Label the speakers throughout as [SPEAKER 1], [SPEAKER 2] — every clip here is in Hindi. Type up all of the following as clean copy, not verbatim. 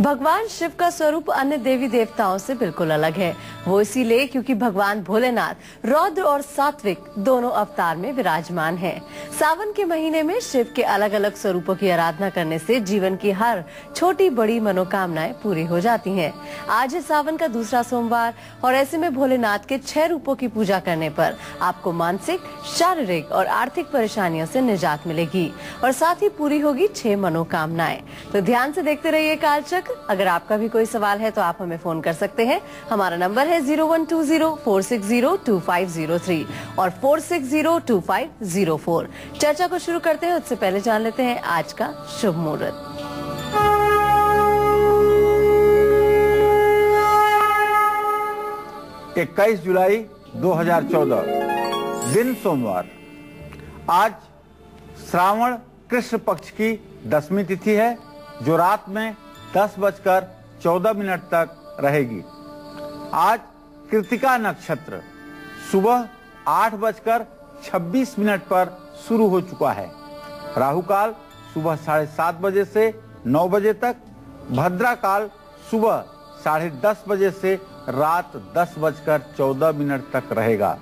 [SPEAKER 1] भगवान शिव का स्वरूप अन्य देवी देवताओं से बिल्कुल अलग है। वो इसीलिए क्योंकि भगवान भोलेनाथ रौद्र और सात्विक दोनों अवतार में विराजमान हैं। सावन के महीने में शिव के अलग अलग स्वरूपों की आराधना करने से जीवन की हर छोटी बड़ी मनोकामनाएं पूरी हो जाती हैं। आज है सावन का दूसरा सोमवार और ऐसे में भोलेनाथ के 6 रूपों की पूजा करने पर आपको मानसिक, शारीरिक और आर्थिक परेशानियों से निजात मिलेगी और साथ ही पूरी होगी 6 मनोकामनाएं। तो ध्यान से देखते रहिए कालचक्र। अगर आपका भी कोई सवाल है तो आप हमें फोन कर सकते हैं। हमारा नंबर है 0120-460-2503 और 460-2504। चर्चा को शुरू करते हैं, उससे पहले जान लेते हैं आज का शुभ मुहूर्त।
[SPEAKER 2] 21 जुलाई 2014 दिन सोमवार। आज श्रावण कृष्ण पक्ष की 10वीं तिथि है जो रात में 10:14 तक रहेगी। आज कृतिका नक्षत्र सुबह 8:26 पर शुरू हो चुका है। राहु काल सुबह 7:30 बजे से 9 बजे तक, भद्रा काल सुबह 10:30 बजे से रात 10:14 तक रहेगा।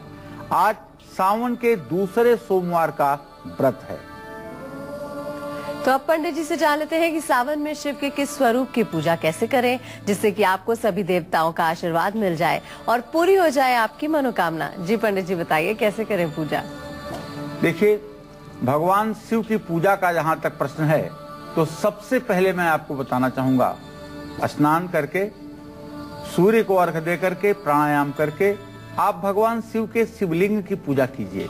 [SPEAKER 2] आज सावन के दूसरे सोमवार का व्रत है।
[SPEAKER 1] तो अब पंडित जी से जान लेते हैं कि सावन में शिव के किस स्वरूप की पूजा कैसे करें जिससे कि आपको सभी देवताओं का आशीर्वाद मिल जाए और पूरी हो जाए आपकी मनोकामना। जी पंडित जी बताइए कैसे करें पूजा।
[SPEAKER 2] देखिए, भगवान शिव की पूजा का जहाँ तक प्रश्न है तो सबसे पहले मैं आपको बताना चाहूंगा, स्नान करके, सूर्य को अर्घ्य दे करके, प्राणायाम करके आप भगवान शिव के शिवलिंग की पूजा कीजिए।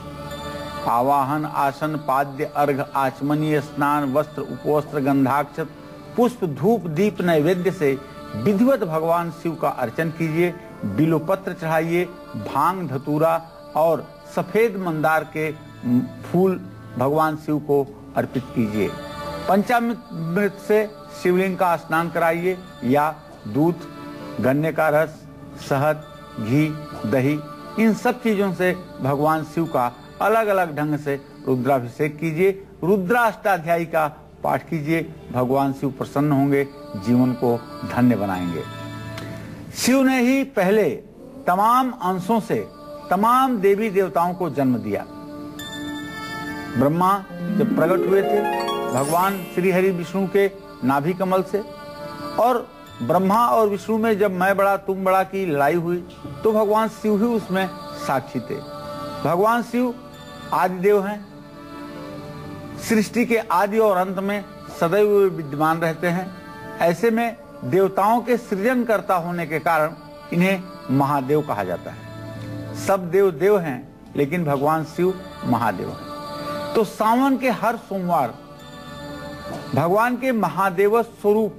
[SPEAKER 2] आवाहन, आसन, पाद्य, अर्घ, आचमनीय, स्नान, वस्त्र, उपवस्त्र, गंधाक्षत, पुष्प, धूप, दीप, नैवेद्य से विधिवत भगवान शिव का अर्चन कीजिए। बिल्वपत्र चढ़ाइए, भांग, धतूरा और सफेद मंदार के फूल भगवान शिव को अर्पित कीजिए। पंचामृत से शिवलिंग का स्नान कराइए या दूध, गन्ने का रस, शहद, घी, दही, इन सब चीजों से भगवान शिव का अलग अलग ढंग से रुद्राभिषेक कीजिए। रुद्राष्टाध्यायी का पाठ कीजिए। भगवान शिव प्रसन्न होंगे, जीवन को धन्य बनाएंगे। शिव ने ही पहले तमाम अंशों से तमाम देवी देवताओं को जन्म दिया। ब्रह्मा जब प्रकट हुए थे भगवान श्री हरि विष्णु के नाभि कमल से, और ब्रह्मा और विष्णु में जब मैं बड़ा तुम बड़ा की लड़ाई हुई तो भगवान शिव ही उसमें साक्षी थे। भगवान शिव आदिदेव हैं, सृष्टि के आदि और अंत में सदैव विद्यमान रहते हैं। ऐसे में देवताओं के सृजनकर्ता होने के कारण इन्हें महादेव कहा जाता है। सब देव देव हैं लेकिन भगवान शिव महादेव हैं। तो सावन के हर सोमवार भगवान के महादेव स्वरूप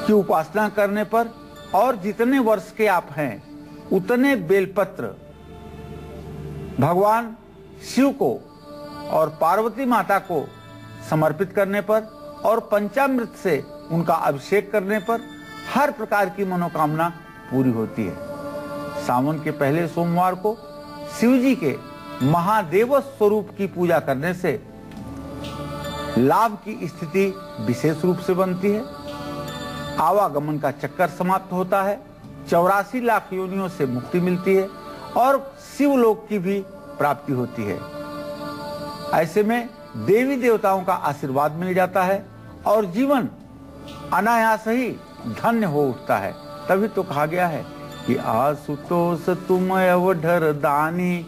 [SPEAKER 2] की उपासना करने पर और जितने वर्ष के आप हैं उतने बेलपत्र भगवान शिव को और पार्वती माता को समर्पित करने पर और पंचामृत से उनका अभिषेक करने पर हर प्रकार की मनोकामना पूरी होती है। सावन के पहले सोमवार को शिव जी के महादेव स्वरूप की पूजा करने से लाभ की स्थिति विशेष रूप से बनती है। आवागमन का चक्कर समाप्त होता है, 84 लाख योनियों से मुक्ति मिलती है और शिवलोक की भी प्राप्ति होती है। ऐसे में देवी देवताओं का आशीर्वाद मिल जाता है और जीवन अनायास ही धन्य हो उठता है। तभी तो कहा गया है कि आशुतोष तुम अवधर दानी,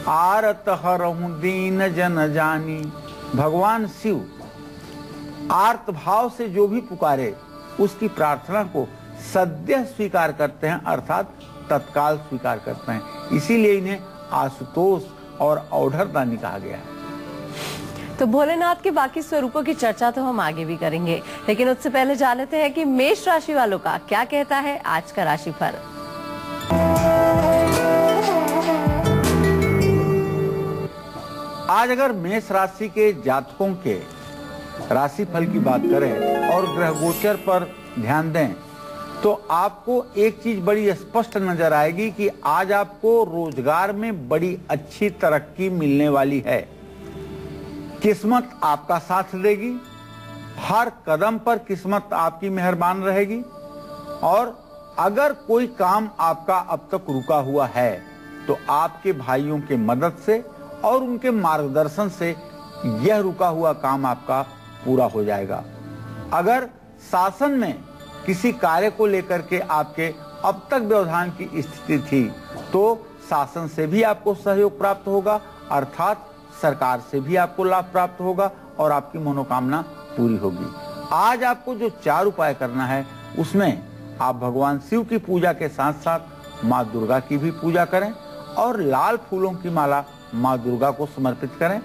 [SPEAKER 2] आरत हरहु दीन जन जानी। भगवान शिव आर्त भाव से जो भी पुकारे उसकी प्रार्थना को सद्य स्वीकार करते हैं, अर्थात तत्काल स्वीकार करते हैं। इसीलिए इन्हें आशुतोष और औढ़रदानी कहा गया है।
[SPEAKER 1] तो भोलेनाथ के बाकी स्वरूपों की चर्चा तो हम आगे भी करेंगे, लेकिन उससे पहले जान लेते हैं कि मेष राशि वालों का क्या कहता है आज का राशिफल।
[SPEAKER 2] आज अगर मेष राशि के जातकों के राशिफल की बात करें और ग्रह गोचर पर ध्यान दें तो आपको एक चीज बड़ी स्पष्ट नजर आएगी कि आज आपको रोजगार में बड़ी अच्छी तरक्की मिलने वाली है। किस्मत आपका साथ देगी, हर कदम पर किस्मत आपकी मेहरबान रहेगी और अगर कोई काम आपका अब तक रुका हुआ है तो आपके भाइयों के मदद से और उनके मार्गदर्शन से यह रुका हुआ काम आपका पूरा हो जाएगा। अगर शासन में किसी कार्य को लेकर के आपके अब तक व्यवधान की स्थिति थी तो शासन से भी आपको सहयोग प्राप्त होगा, अर्थात सरकार से भी आपको लाभ प्राप्त होगा और आपकी मनोकामना पूरी होगी। आज आपको जो 4 उपाय करना है उसमें आप भगवान शिव की पूजा के साथ साथ माँ दुर्गा की भी पूजा करें और लाल फूलों की माला माँ दुर्गा को समर्पित करें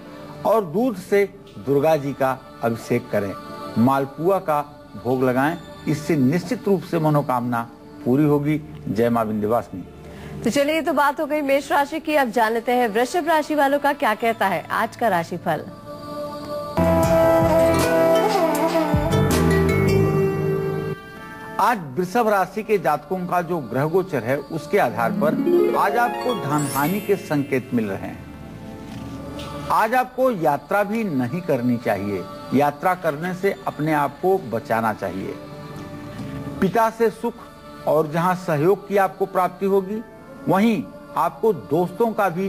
[SPEAKER 2] और दूध से दुर्गा जी का अभिषेक करें, मालपुआ का भोग लगाएं। इससे निश्चित रूप से मनोकामना पूरी होगी। जय मां विंध्यवासिनी।
[SPEAKER 1] तो चलिए, ये तो बात हो गई मेष राशि की। अब जान लेते हैं वृषभ राशि वालों का क्या कहता है आज का राशिफल।
[SPEAKER 2] आज वृषभ राशि के जातकों का जो ग्रह गोचर है उसके आधार पर आज आपको धन हानि के संकेत मिल रहे हैं। आज आपको यात्रा भी नहीं करनी चाहिए, यात्रा करने से अपने आप को बचाना चाहिए। पिता से सुख और जहां सहयोग की आपको प्राप्ति होगी वहीं आपको दोस्तों का भी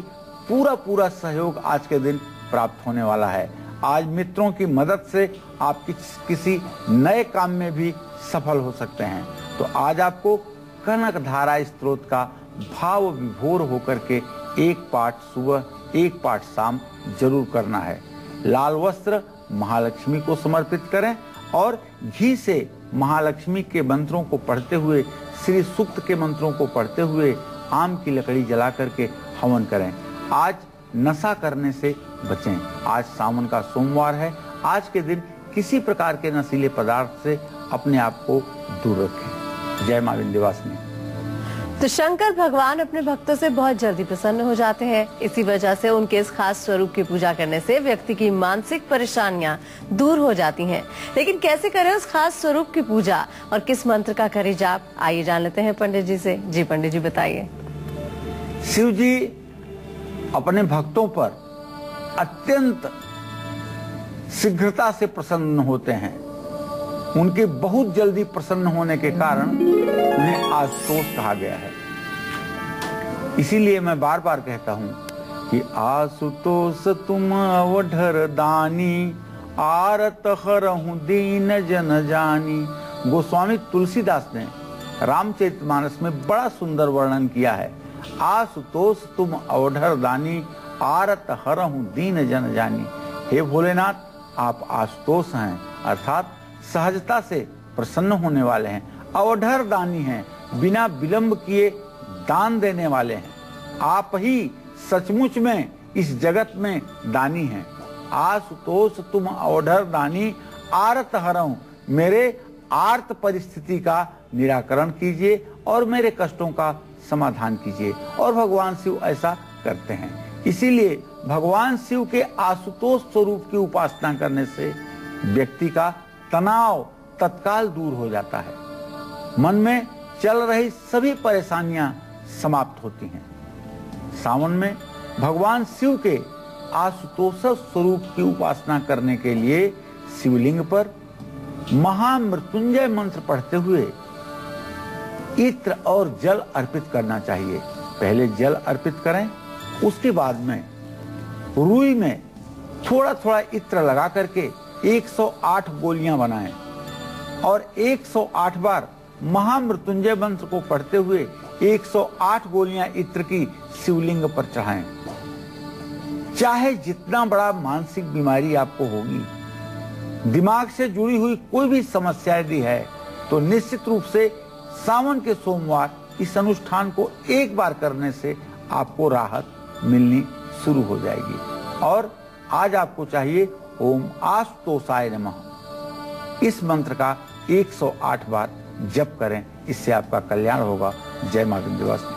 [SPEAKER 2] पूरा सहयोग आज के दिन प्राप्त होने वाला है। आज मित्रों की मदद से आप किसी नए काम में भी सफल हो सकते हैं। तो आज आपको कनक धारा स्तोत्र का भाव विभोर होकर के 1 पाठ सुबह 1 पाठ शाम जरूर करना है। लाल वस्त्र महालक्ष्मी को समर्पित करें और घी से महालक्ष्मी के मंत्रों को पढ़ते हुए, श्री सूक्त के मंत्रों को पढ़ते हुए आम की लकड़ी जला करके हवन करें। आज नशा करने से बचें। आज सावन का सोमवार है। आज के दिन किसी प्रकार के नशीले पदार्थ से अपने आप को दूर रखें। जय मां विंध्यवासिनी।
[SPEAKER 1] तो शंकर भगवान अपने भक्तों से बहुत जल्दी प्रसन्न हो जाते हैं। इसी वजह से उनके इस खास स्वरूप की पूजा करने से व्यक्ति की मानसिक परेशानियां दूर हो जाती हैं। लेकिन कैसे करें उस खास स्वरूप की पूजा और किस मंत्र का करें जाप, आइए जान लेते हैं पंडित जी से। जी पंडित जी बताइए।
[SPEAKER 2] शिव जी अपने भक्तों पर अत्यंत शीघ्रता से प्रसन्न होते हैं। उनके बहुत जल्दी प्रसन्न होने के कारण उन्हें आशुतोष कहा गया है। इसीलिए मैं बार बार कहता हूं कि आशुतोष तुम अवधर दानी, आरत हरहु दीन जन जानी। गोस्वामी तुलसीदास ने रामचरितमानस में बड़ा सुंदर वर्णन किया है। आशुतोष तुम अवधर दानी, आरत हरहु दीन जन जानी। हे भोलेनाथ, आप आशुतोष हैं, अर्थात सहजता से प्रसन्न होने वाले हैं। अवधर दानी हैं, बिना विलंब किए दान देने वाले हैं। आप ही सचमुच में इस जगत में दानी हैं। आशुतोष तुम अवधर दानी, आरत हरहु। मेरे आर्त परिस्थिति का निराकरण कीजिए और मेरे कष्टों का समाधान कीजिए। और भगवान शिव ऐसा करते हैं। इसीलिए भगवान शिव के आशुतोष स्वरूप की उपासना करने से व्यक्ति का तनाव तत्काल दूर हो जाता है। मन में चल रही सभी परेशानियां समाप्त होती हैं। सावन में भगवान शिव के आशुतोष स्वरूप की उपासना करने के लिए शिवलिंग पर महामृत्युंजय मंत्र पढ़ते हुए इत्र और जल अर्पित करना चाहिए। पहले जल अर्पित करें, उसके बाद में रुई में थोड़ा थोड़ा इत्र लगा करके 108 गोलियां बनाएं और 108 बार महामृत्युंजय मंत्र को पढ़ते हुए 108 गोलियां इत्र की शिवलिंग पर चढ़ाएं। चाहे जितना बड़ा मानसिक बीमारी आपको होगी, दिमाग से जुड़ी हुई कोई भी समस्या यदि है, तो निश्चित रूप से सावन के सोमवार इस अनुष्ठान को एक बार करने से आपको राहत मिलनी शुरू हो जाएगी। और आज आपको चाहिए ओम आशुतोषाय नमः। इस मंत्र का 108 बार जप करें, इससे आपका कल्याण होगा। जय मां विंध्यवासिनी।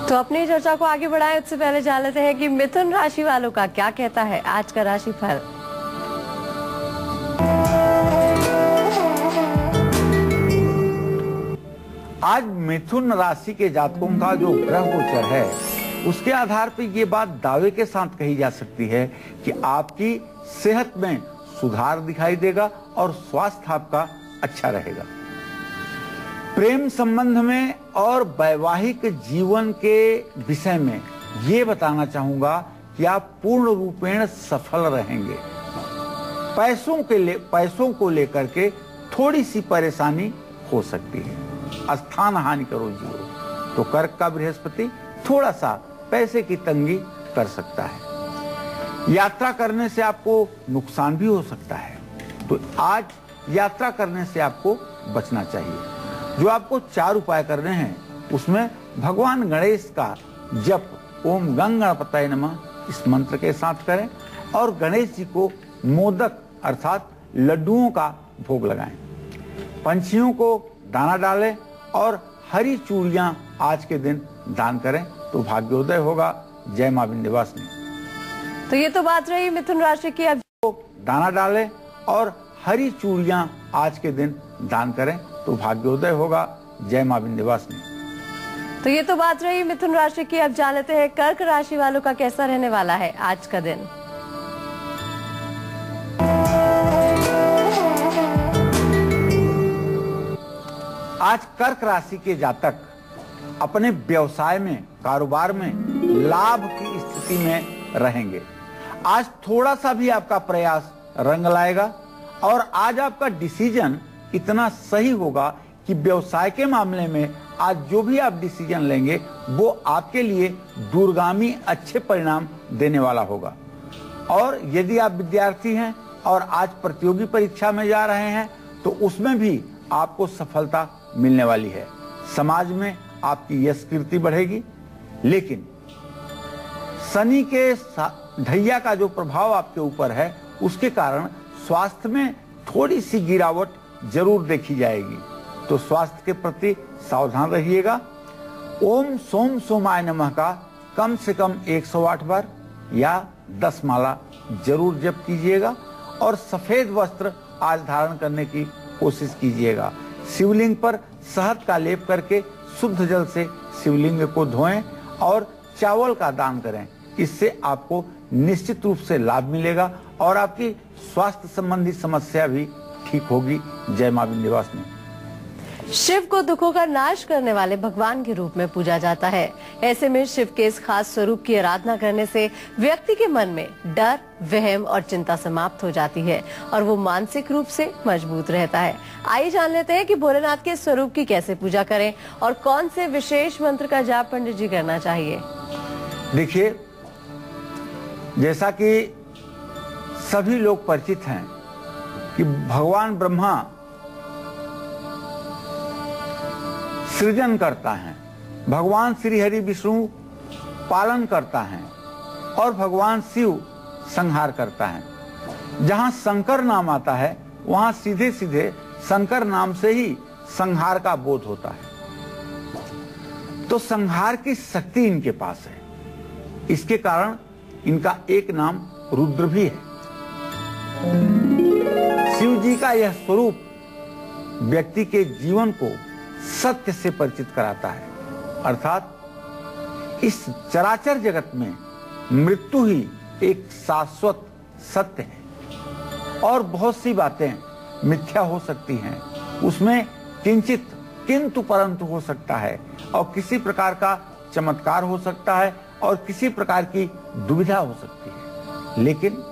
[SPEAKER 1] तो अपनी चर्चा को आगे बढ़ाएं उससे पहले जान लेते हैं कि मिथुन राशि वालों का क्या कहता है आज का राशिफल।
[SPEAKER 2] आज मिथुन राशि के जातकों का जो ग्रह गोचर है उसके आधार पर ये बात दावे के साथ कही जा सकती है कि आपकी सेहत में सुधार दिखाई देगा और स्वास्थ्य आपका अच्छा रहेगा। प्रेम संबंध में और वैवाहिक जीवन के विषय में ये बताना चाहूंगा कि आप पूर्ण रूपेण सफल रहेंगे। पैसों को लेकर के थोड़ी सी परेशानी हो सकती है। स्थान हानि का रोजी हो तो कर्क का बृहस्पति थोड़ा सा पैसे की तंगी कर सकता है। यात्रा करने से आपको नुकसान भी हो सकता है, तो आज यात्रा करने से आपको बचना चाहिए। जो आपको 4 उपाय करने हैं उसमें भगवान गणेश का जप ओम गं गणपतये नमः इस मंत्र के साथ करें और गणेश जी को मोदक अर्थात लड्डुओं का भोग लगाएं। पंछियों को दाना डालें और हरी चूड़ियां आज के दिन दान करें तो भाग्योदय होगा। जय मां विंध्यवासिनी।
[SPEAKER 1] तो ये तो बात रही मिथुन राशि की। अब
[SPEAKER 2] दाना डालें और हरी चूड़ियां आज के दिन दान करें तो भाग्योदय होगा। जय मां विंध्यवासिनी।
[SPEAKER 1] तो ये तो बात रही मिथुन राशि की। अब जान लेते हैं कर्क राशि वालों का कैसा रहने वाला है आज का दिन।
[SPEAKER 2] आज कर्क राशि के जातक अपने व्यवसाय में, कारोबार में लाभ की स्थिति में रहेंगे। आज थोड़ा सा भी आपका प्रयास रंग लाएगा और आज आपका डिसीजन इतना सही होगा कि व्यवसाय के मामले में आज जो भी आप डिसीजन लेंगे वो आपके लिए दूरगामी अच्छे परिणाम देने वाला होगा। और यदि आप विद्यार्थी हैं और आज प्रतियोगी परीक्षा में जा रहे हैं तो उसमें भी आपको सफलता मिलने वाली है। समाज में आपकी यश कीर्ति बढ़ेगी, लेकिन शनि के ढैया का जो प्रभाव आपके ऊपर है उसके कारण स्वास्थ्य में थोड़ी सी गिरावट जरूर देखी जाएगी, तो स्वास्थ्य के प्रति सावधान रहिएगा। ओम सोम सोमाय नमः का कम से कम 108 बार या 10 माला जरूर जप कीजिएगा और सफेद वस्त्र आज धारण करने की कोशिश कीजिएगा। शिवलिंग पर शहद का लेप करके शुद्ध जल से शिवलिंग को धोएं और चावल का दान करें। इससे आपको निश्चित रूप से लाभ मिलेगा और आपकी स्वास्थ्य संबंधी समस्या भी ठीक होगी। जय मां विंध्यवासिनी।
[SPEAKER 1] शिव को दुखों का नाश करने वाले भगवान के रूप में पूजा जाता है। ऐसे में शिव के इस खास स्वरूप की आराधना करने से व्यक्ति के मन में डर, वहम और चिंता समाप्त हो जाती है और वो मानसिक रूप से मजबूत रहता है। आइए जान लेते हैं कि भोलेनाथ के स्वरूप की कैसे पूजा करें और कौन से विशेष मंत्र का जाप पंडित जी करना चाहिए।
[SPEAKER 2] देखिए, जैसा कि सभी लोग परिचित हैं कि भगवान ब्रह्मा सृजन करता है, भगवान श्री हरि विष्णु पालन करता है और भगवान शिव संहार करता है। जहां शंकर नाम आता है वहां सीधे सीधे शंकर नाम से ही संहार का बोध होता है, तो संहार की शक्ति इनके पास है। इसके कारण इनका एक नाम रुद्र भी है। शिव जी का यह स्वरूप व्यक्ति के जीवन को सत्य से परिचित कराता है, अर्थात इस चराचर जगत में मृत्यु ही एक शाश्वत सत्य है और बहुत सी बातें मिथ्या हो सकती हैं, उसमें किंचित किंतु परंतु हो सकता है और किसी प्रकार का चमत्कार हो सकता है और किसी प्रकार की दुविधा हो सकती है, लेकिन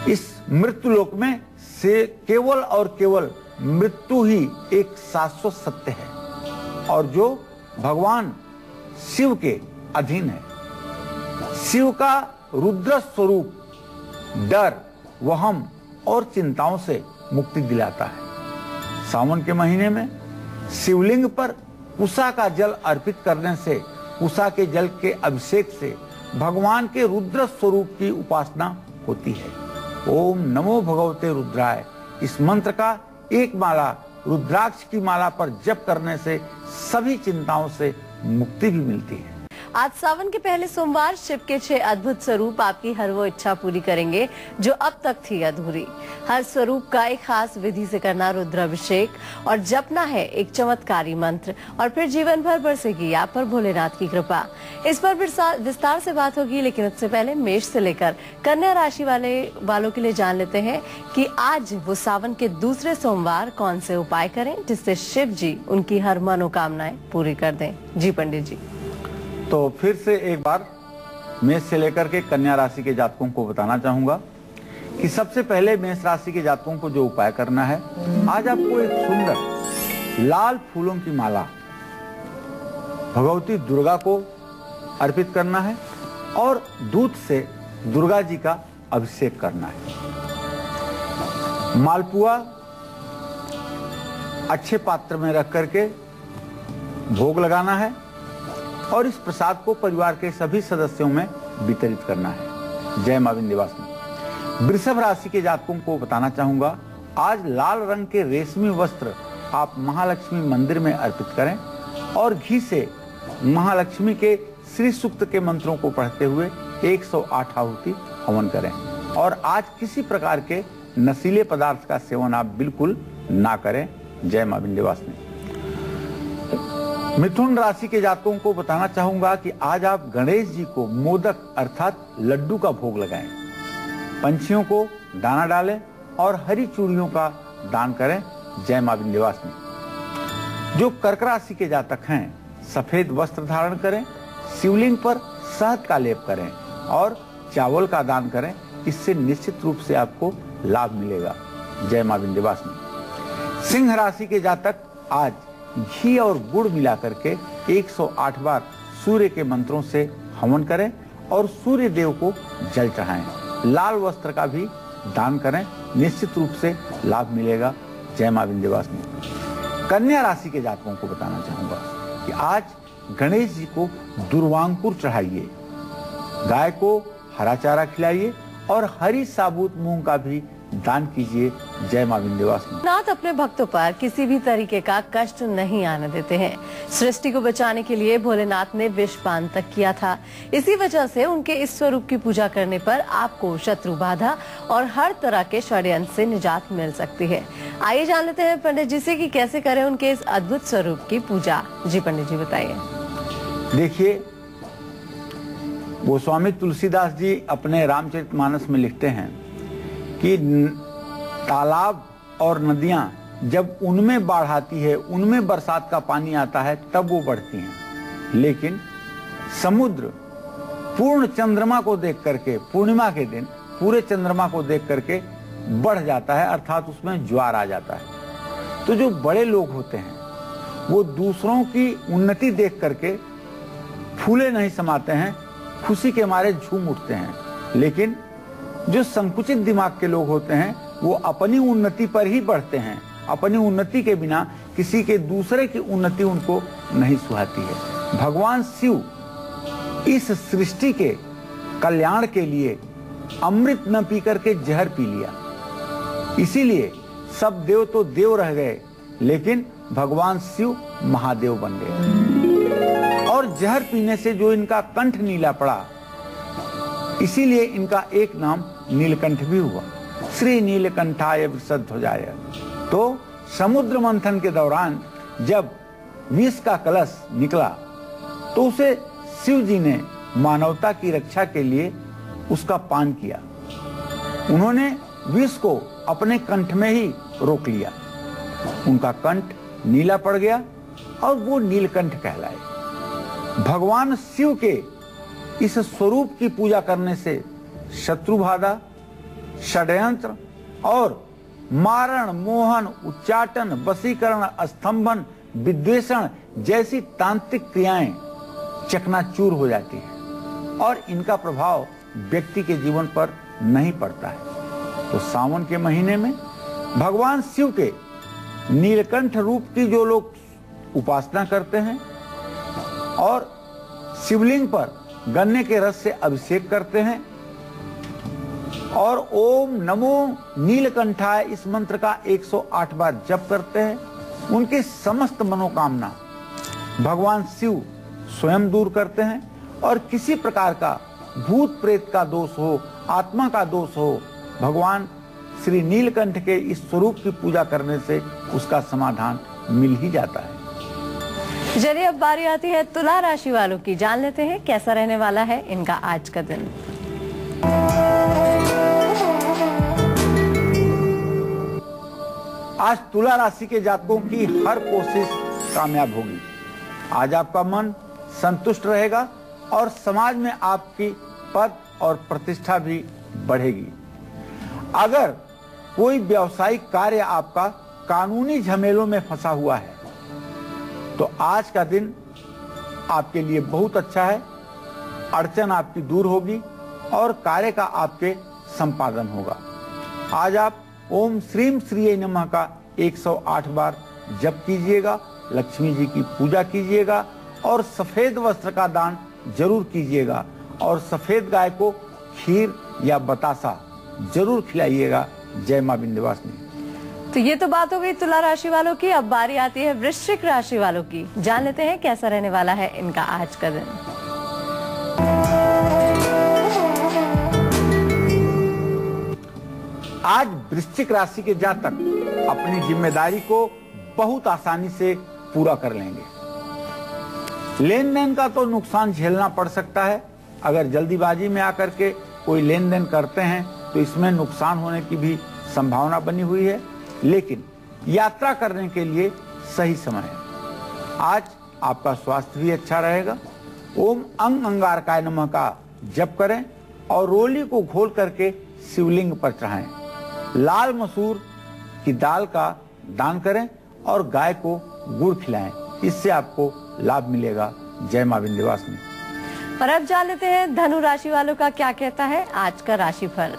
[SPEAKER 2] इस मृत्यु लोक में से केवल और केवल मृत्यु ही एक शाश्वत सत्य है और जो भगवान शिव के अधीन है। शिव का रुद्र स्वरूप डर, वहम और चिंताओं से मुक्ति दिलाता है। सावन के महीने में शिवलिंग पर कुशा का जल अर्पित करने से, कुशा के जल के अभिषेक से भगवान के रुद्र स्वरूप की उपासना होती है। ओम नमो भगवते रुद्राय इस मंत्र का एक माला रुद्राक्ष की माला पर जप करने से सभी चिंताओं से मुक्ति भी मिलती है।
[SPEAKER 1] आज सावन के पहले सोमवार शिव के 6 अद्भुत स्वरूप आपकी हर वो इच्छा पूरी करेंगे जो अब तक थी अधूरी। हर स्वरूप का एक खास विधि से करना रुद्राभिषेक और जपना है एक चमत्कारी मंत्र और फिर जीवन भर बरसेगी आप पर भोलेनाथ की कृपा। इस पर विस्तार से बात होगी, लेकिन उससे पहले मेष से लेकर कन्या राशि वालों के लिए जान लेते हैं कि आज वो सावन के दूसरे सोमवार कौन से उपाय करें जिससे शिव जी उनकी हर मनोकामनाएं पूरी कर दें। जी पंडित जी।
[SPEAKER 2] तो फिर से एक बार मेष से लेकर के कन्या राशि के जातकों को बताना चाहूंगा कि सबसे पहले मेष राशि के जातकों को जो उपाय करना है, आज आपको एक सुंदर लाल फूलों की माला भगवती दुर्गा को अर्पित करना है और दूध से दुर्गा जी का अभिषेक करना है। मालपुआ अच्छे पात्र में रख करके भोग लगाना है और इस प्रसाद को परिवार के सभी सदस्यों में वितरित करना है। जय मां विंध्यवासिनी। वृषभ राशि के जातकों को बताना चाहूंगा, आज लाल रंग के रेशमी वस्त्र आप महालक्ष्मी मंदिर में अर्पित करें और घी से महालक्ष्मी के श्री सूक्त के मंत्रों को पढ़ते हुए 108 आहुति हवन करें और आज किसी प्रकार के नशीले पदार्थ का सेवन आप बिल्कुल ना करें। जय मां विंध्यवासिनी। मिथुन राशि के जातकों को बताना चाहूंगा कि आज आप गणेश जी को मोदक अर्थात लड्डू का भोग लगाएं, पंछियों को दाना डालें और हरी चूड़ियों का दान करें। जय मां विंध्यवासिनी। जो कर्क राशि के जातक हैं, सफेद वस्त्र धारण करें, शिवलिंग पर शहद का लेप करें और चावल का दान करें, इससे निश्चित रूप से आपको लाभ मिलेगा। जय मां विंध्यवासिनी। सिंह राशि के जातक आज घी और गुड़ मिलाकर के 108 बार सूर्य के मंत्रों से हवन करें और सूर्य देव को जल चढ़ाएं। लाल वस्त्र का भी दान करें, निश्चित रूप से लाभ मिलेगा। जय मां विंध्यवासिनी। कन्या राशि के जातकों को बताना चाहूंगा कि आज गणेश जी को दुर्वांकुर चढ़ाइए, गाय को हरा चारा खिलाइए और हरी साबुत मूंग का भी दान कीजिए। जय मां विंध्यवासिनी।
[SPEAKER 1] नाथ अपने भक्तों पर किसी भी तरीके का कष्ट नहीं आने देते हैं। सृष्टि को बचाने के लिए भोलेनाथ ने विषपान तक किया था। इसी वजह से उनके इस स्वरूप की पूजा करने पर आपको शत्रु बाधा और हर तरह के षड्यंत्र से निजात मिल सकती है। आइए जान लेते हैं पंडित जी से कि कैसे करें उनके इस अद्भुत स्वरूप की पूजा। जी पंडित जी बताइए।
[SPEAKER 2] देखिए, गोस्वामी तुलसीदास जी अपने रामचरितमानस में लिखते हैं कि तालाब और नदियां जब उनमें बाढ़ आती है, उनमें बरसात का पानी आता है, तब वो बढ़ती हैं, लेकिन समुद्र पूर्ण चंद्रमा को देख करके, पूर्णिमा के दिन पूरे चंद्रमा को देख करके बढ़ जाता है, अर्थात उसमें ज्वार आ जाता है। तो जो बड़े लोग होते हैं वो दूसरों की उन्नति देख करके फूले नहीं समाते हैं, खुशी के मारे झूम उठते हैं, लेकिन जो संकुचित दिमाग के लोग होते हैं वो अपनी उन्नति पर ही बढ़ते हैं, अपनी उन्नति के बिना किसी के दूसरे की उन्नति उनको नहीं सुहाती है। भगवान शिव इस सृष्टि के कल्याण के लिए अमृत न पी करके जहर पी लिया, इसीलिए सब देव तो देव रह गए, लेकिन भगवान शिव महादेव बन गए। और जहर पीने से जो इनका कंठ नीला पड़ा, इसीलिए इनका एक नाम नीलकंठ भी हुआ। श्री नीलकंठाय वृषध्वजाय। तो समुद्र मंथन के दौरान जब विष का कलश निकला तो उसे शिव जी ने मानवता की रक्षा के लिए उसका पान किया। उन्होंने विष को अपने कंठ में ही रोक लिया, उनका कंठ नीला पड़ गया और वो नीलकंठ कहलाए। भगवान शिव के इस स्वरूप की पूजा करने से शत्रु बाधा, षड्यंत्र और मारण, मोहन, उच्चाटन, वशीकरण, स्तंभन, विद्वेषण जैसी तांत्रिक क्रियाएं चकनाचूर हो जाती हैं और इनका प्रभाव व्यक्ति के जीवन पर नहीं पड़ता है। तो सावन के महीने में भगवान शिव के नीलकंठ रूप की जो लोग उपासना करते हैं और शिवलिंग पर गन्ने के रस से अभिषेक करते हैं और ओम नमो नीलकंठाय इस मंत्र का 108 बार जप करते हैं, उनकी समस्त मनोकामना भगवान शिव स्वयं दूर करते हैं और किसी प्रकार का भूत प्रेत का दोष हो, आत्मा का दोष हो, भगवान श्री नीलकंठ के इस स्वरूप की पूजा करने से उसका समाधान मिल ही जाता है।
[SPEAKER 1] चलिए अब बारी आती है तुला राशि वालों की। जान लेते हैं कैसा रहने वाला है इनका आज का दिन।
[SPEAKER 2] आज तुला राशि के जातकों की हर कोशिश कामयाब होगी। आज आपका मन संतुष्ट रहेगा और समाज में आपकी पद और प्रतिष्ठा भी बढ़ेगी। अगर कोई व्यावसायिक कार्य आपका कानूनी झमेलों में फंसा हुआ है तो आज का दिन आपके लिए बहुत अच्छा है। अड़चन आपकी दूर होगी और कार्य का आपके संपादन होगा। आज आप ओम श्रीम श्रीये नमः का 108 बार जप कीजिएगा, लक्ष्मी जी की पूजा कीजिएगा और सफेद वस्त्र का दान जरूर कीजिएगा और सफेद गाय को खीर या बतासा जरूर खिलाइएगा। जय मां विंध्यवासिनी।
[SPEAKER 1] तो ये तो बात हो गई तुला राशि वालों की। अब बारी आती है वृश्चिक राशि वालों की। जान लेते हैं कैसा रहने वाला है इनका आज का दिन।
[SPEAKER 2] आज वृश्चिक राशि के जातक अपनी जिम्मेदारी को बहुत आसानी से पूरा कर लेंगे। लेन देन का तो नुकसान झेलना पड़ सकता है। अगर जल्दीबाजी में आकर के कोई लेन देन करते हैं तो इसमें नुकसान होने की भी संभावना बनी हुई है, लेकिन यात्रा करने के लिए सही समय है। आज आपका स्वास्थ्य भी अच्छा रहेगा। ओम अंग अंगारकाय नमः का जप करें और रोली को घोल करके शिवलिंग पर चढ़ाएं। लाल मसूर की दाल का दान करें और गाय को गुड़ खिलाएं। इससे आपको लाभ मिलेगा। जय मां विंध्यवासिनी।
[SPEAKER 1] और अब जान लेते हैं धनु राशि वालों का क्या कहता है आज का राशिफल।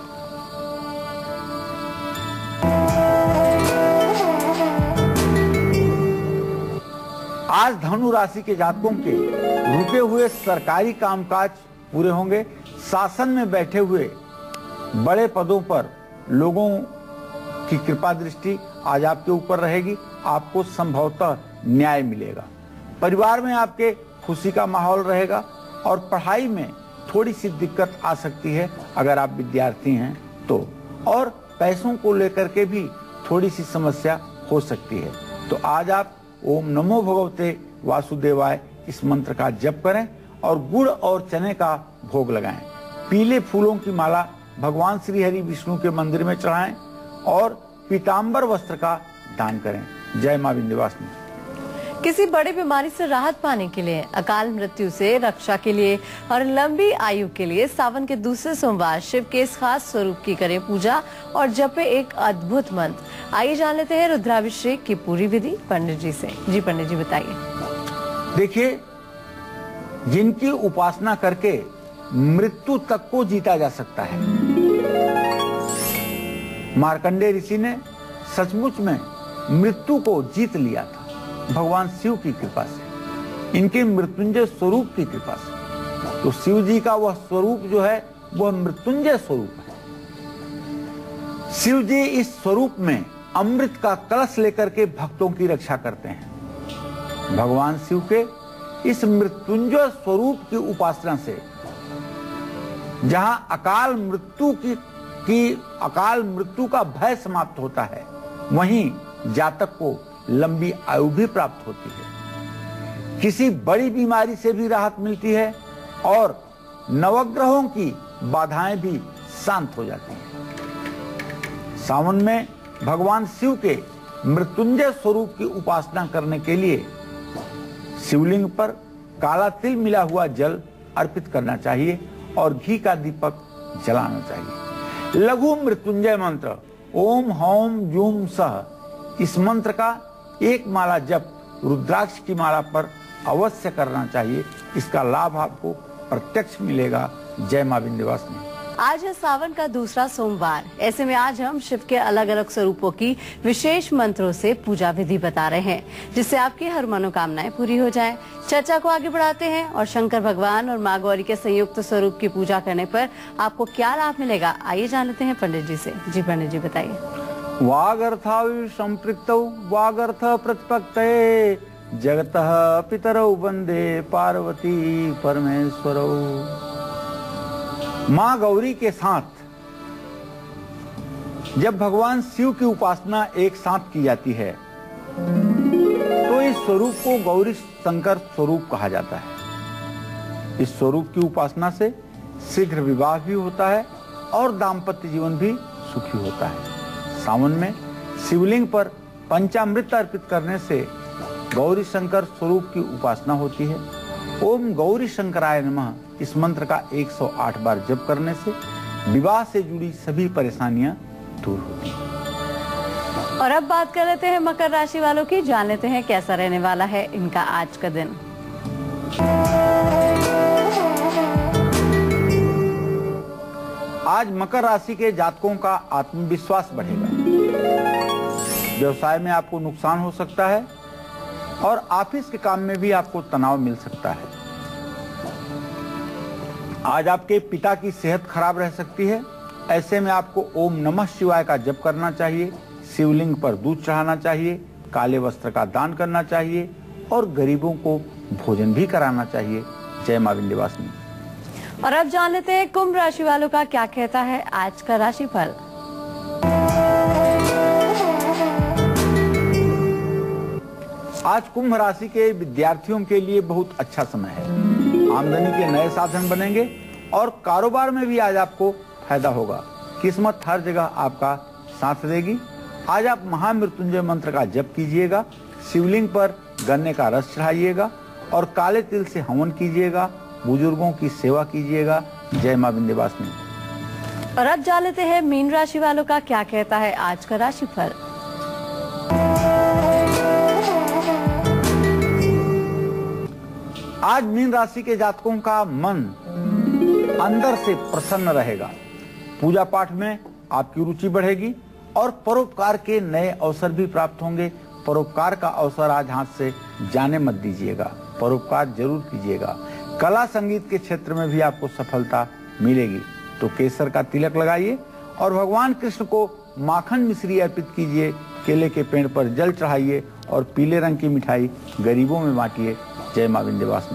[SPEAKER 2] आज धनु राशि के जातकों के रुके हुए सरकारी कामकाज पूरे होंगे। शासन में बैठे हुए बड़े पदों पर लोगों की कृपा दृष्टि आज आपके ऊपर रहेगी। आपको संभवतः न्याय मिलेगा। परिवार में आपके खुशी का माहौल रहेगा और पढ़ाई में थोड़ी सी दिक्कत आ सकती है अगर आप विद्यार्थी हैं तो, और पैसों को लेकर के भी थोड़ी सी समस्या हो सकती है। तो आज आप ओम नमो भगवते वासुदेवाय इस मंत्र का जप करें और गुड़ और चने का भोग लगाएं। पीले फूलों की माला भगवान श्री हरि विष्णु के मंदिर में चढ़ाएं और पीतांबर वस्त्र का दान करें। जय मां विंध्यवासिनी।
[SPEAKER 1] किसी बड़ी बीमारी से राहत पाने के लिए, अकाल मृत्यु से रक्षा के लिए और लंबी आयु के लिए सावन के दूसरे सोमवार शिव के इस खास स्वरूप की करें पूजा और जपे एक अद्भुत मंत्र। आइए जान लेते हैं रुद्राभिषेक की पूरी विधि पंडित जी से। जी पंडित जी बताइए।
[SPEAKER 2] देखिए, जिनकी उपासना करके मृत्यु तक को जीता जा सकता है, मार्कंडेय ऋषि ने सचमुच में मृत्यु को जीत लिया था भगवान शिव की कृपा से, इनके मृत्युंजय स्वरूप की कृपा से। तो शिव जी का वह स्वरूप जो है वह मृत्युंजय स्वरूप है। शिव जी इस स्वरूप में अमृत का कलश लेकर के भक्तों की रक्षा करते हैं। भगवान शिव के इस मृत्युंजय स्वरूप की उपासना से जहां अकाल मृत्यु का भय समाप्त होता है, वहीं जातक को लंबी आयु भी प्राप्त होती है। किसी बड़ी बीमारी से भी राहत मिलती है और नवग्रहों की बाधाएं भी शांत हो जाती हैं। सावन में भगवान शिव के मृत्युंजय स्वरूप की उपासना करने के लिए शिवलिंग पर काला तिल मिला हुआ जल अर्पित करना चाहिए और घी का दीपक जलाना चाहिए। लघु मृत्युंजय मंत्र ओम हौम जूम सह, इस मंत्र का एक माला जप रुद्राक्ष की माला पर अवश्य करना चाहिए। इसका लाभ आपको प्रत्यक्ष मिलेगा। जय मां विंध्यवासिनी।
[SPEAKER 1] आज है सावन का दूसरा सोमवार। ऐसे में आज हम शिव के अलग अलग स्वरूपों की विशेष मंत्रों से पूजा विधि बता रहे हैं, जिससे आपकी हर मनोकामनाएं पूरी हो जाएं। चर्चा को आगे बढ़ाते हैं और शंकर भगवान और माँ गौरी के संयुक्त स्वरूप की पूजा करने पर आपको क्या लाभ मिलेगा, आइए जान लेते हैं पंडित जी से। जी पंडित जी बताइए।
[SPEAKER 2] वागर्थावि संपृक्तौ वागर्थ प्रतिपत्तये जगतः पितरौ वंदे पार्वती परमेश्वरौ। माँ गौरी के साथ जब भगवान शिव की उपासना एक साथ की जाती है तो इस स्वरूप को गौरी शंकर स्वरूप कहा जाता है। इस स्वरूप की उपासना से शीघ्र विवाह भी होता है और दाम्पत्य जीवन भी सुखी होता है। सावन में शिवलिंग पर पंचामृत अर्पित करने से गौरी शंकर स्वरूप की उपासना होती है। ओम गौरी शंकराय नमः इस मंत्र का 108 बार जप करने से विवाह से जुड़ी सभी परेशानियां दूर होती हैं।
[SPEAKER 1] और अब बात कर लेते हैं मकर राशि वालों की, जान लेते हैं कैसा रहने वाला है इनका आज का दिन।
[SPEAKER 2] आज मकर राशि के जातकों का आत्मविश्वास बढ़ेगा। व्यवसाय में आपको नुकसान हो सकता है और ऑफिस के काम में भी आपको तनाव मिल सकता है। आज आपके पिता की सेहत खराब रह सकती है। ऐसे में आपको ओम नमः शिवाय का जप करना चाहिए, शिवलिंग पर दूध चढ़ाना चाहिए, काले वस्त्र का दान करना चाहिए और गरीबों को भोजन भी कराना चाहिए। जय मां विंध्यवासिनी।
[SPEAKER 1] और अब जान लेते हैं कुंभ राशि वालों का क्या कहता है आज का राशिफल।
[SPEAKER 2] आज कुंभ राशि के विद्यार्थियों के लिए बहुत अच्छा समय है। आमदनी के नए साधन बनेंगे और कारोबार में भी आज आपको फायदा होगा। किस्मत हर जगह आपका साथ देगी। आज आप महामृत्युंजय मंत्र का जप कीजिएगा, शिवलिंग पर गन्ने का रस चढ़ाइएगा और काले तिल से हवन कीजिएगा, बुजुर्गों की सेवा कीजिएगा। जय मां विंध्यवासिनी।
[SPEAKER 1] और अब जान लेते हैं मीन राशि वालों का क्या कहता है आज का राशिफल।
[SPEAKER 2] आज मीन राशि के जातकों का मन अंदर से प्रसन्न रहेगा। पूजा पाठ में आपकी रुचि बढ़ेगी और परोपकार के नए अवसर भी प्राप्त होंगे। परोपकार का अवसर आज हाथ से जाने मत दीजिएगा, परोपकार जरूर कीजिएगा। कला संगीत के क्षेत्र में भी आपको सफलता मिलेगी। तो केसर का तिलक लगाइए और भगवान कृष्ण को माखन मिश्री अर्पित कीजिए। केले के पेड़ पर जल चढ़ाइए और पीले रंग की मिठाई गरीबों में बांटिए। जय मां विंध्यवासिनी।